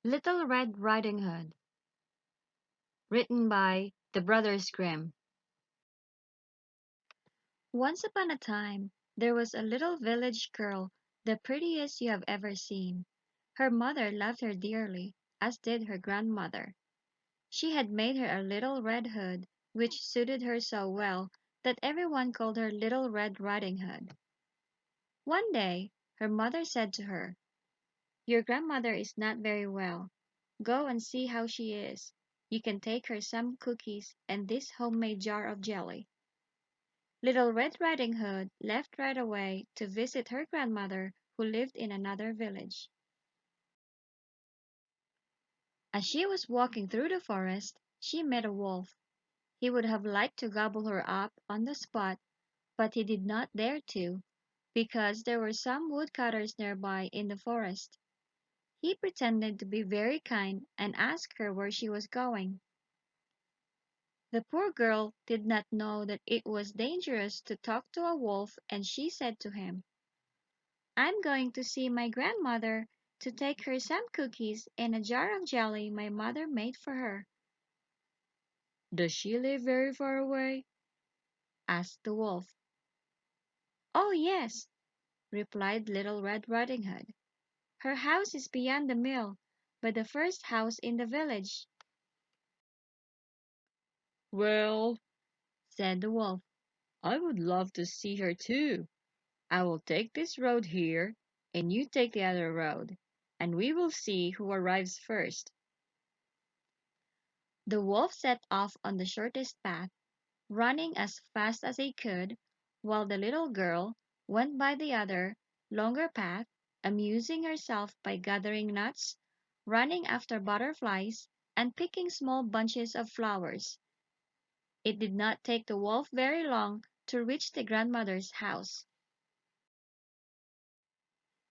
Little Red Riding Hood, written by the Brothers Grimm. Once upon a time, there was a little village girl, the prettiest you have ever seen. Her mother loved her dearly, as did her grandmother. She had made her a little red hood, which suited her so well that everyone called her Little Red Riding Hood. One day, her mother said to her, "Your grandmother is not very well. Go and see how she is. You can take her some cookies and this homemade jar of jelly." Little Red Riding Hood left right away to visit her grandmother, who lived in another village. As she was walking through the forest, she met a wolf. He would have liked to gobble her up on the spot, but he did not dare to, because there were some woodcutters nearby in the forest. He pretended to be very kind and asked her where she was going. The poor girl did not know that it was dangerous to talk to a wolf, and she said to him, "I'm going to see my grandmother to take her some cookies and a jar of jelly my mother made for her." "Does she live very far away?" asked the wolf. "Oh, yes," replied Little Red Riding Hood. "Her house is beyond the mill, by the first house in the village." Well, said the wolf, I would love to see her too. I will take this road here, and you take the other road, and we will see who arrives first. The wolf set off on the shortest path, running as fast as he could, while the little girl went by the other, longer path, amusing herself by gathering nuts, running after butterflies, and picking small bunches of flowers. It did not take the wolf very long to reach the grandmother's house.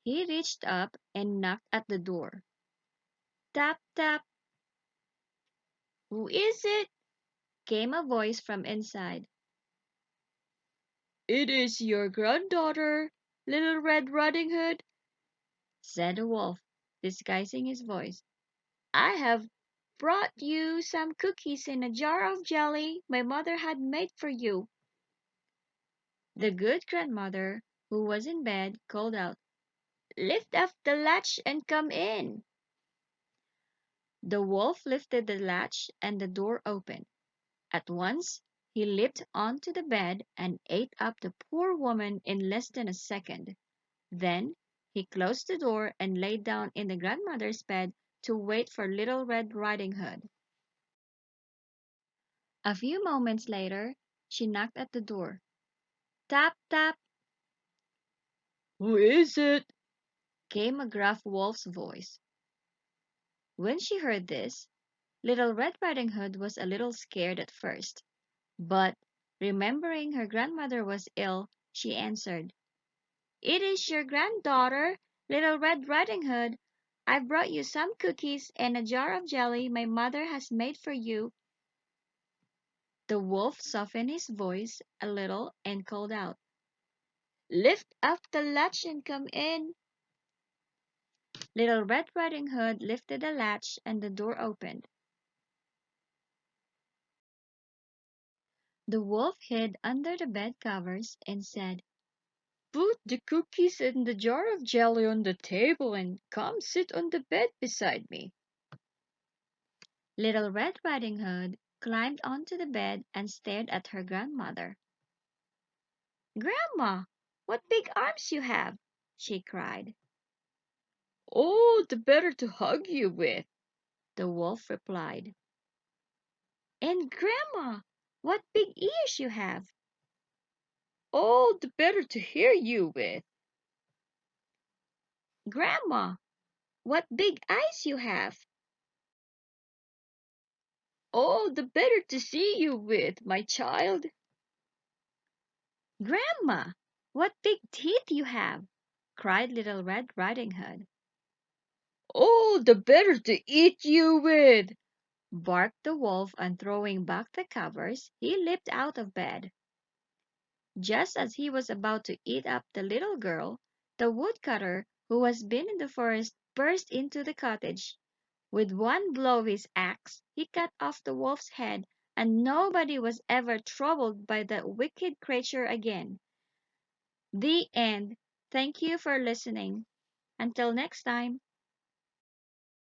He reached up and knocked at the door. Tap, tap. Who is it? Came a voice from inside. It is your granddaughter, Little Red Riding Hood, Said the wolf, disguising his voice. I have brought you some cookies and a jar of jelly my mother had made for you. The good grandmother, who was in bed, called out, Lift up the latch and come in. The wolf lifted the latch and the door opened. At once he leaped onto the bed and ate up the poor woman in less than a second. Then he closed the door and lay down in the grandmother's bed to wait for Little Red Riding Hood. A few moments later she knocked at the door. Tap, tap, Who is it? came a gruff wolf's voice. When she heard this, Little Red Riding Hood was a little scared at first, but remembering her grandmother was ill, she answered, "It is your granddaughter, Little Red Riding Hood. I brought you some cookies and a jar of jelly my mother has made for you." The wolf softened his voice a little and called out, Lift up the latch and come in. Little Red Riding Hood lifted the latch and the door opened. The wolf hid under the bed covers and said, Put the cookies and the jar of jelly on the table and come sit on the bed beside me. Little Red Riding Hood climbed onto the bed and stared at her grandmother. Grandma, what big arms you have, She cried. Oh, the better to hug you with. The wolf replied. And Grandma, what big ears you have. Oh, the better to hear you with. Grandma, what big eyes you have. Oh, the better to see you with, my child. Grandma, what big teeth you have, cried Little Red Riding Hood. Oh, the better to eat you with. Barked the wolf, and throwing back the covers, he leaped out of bed. Just as he was about to eat up the little girl, the woodcutter, who has been in the forest, burst into the cottage. With one blow of his axe, he cut off the wolf's head, and nobody was ever troubled by that wicked creature again. The end. Thank you for listening. Until next time.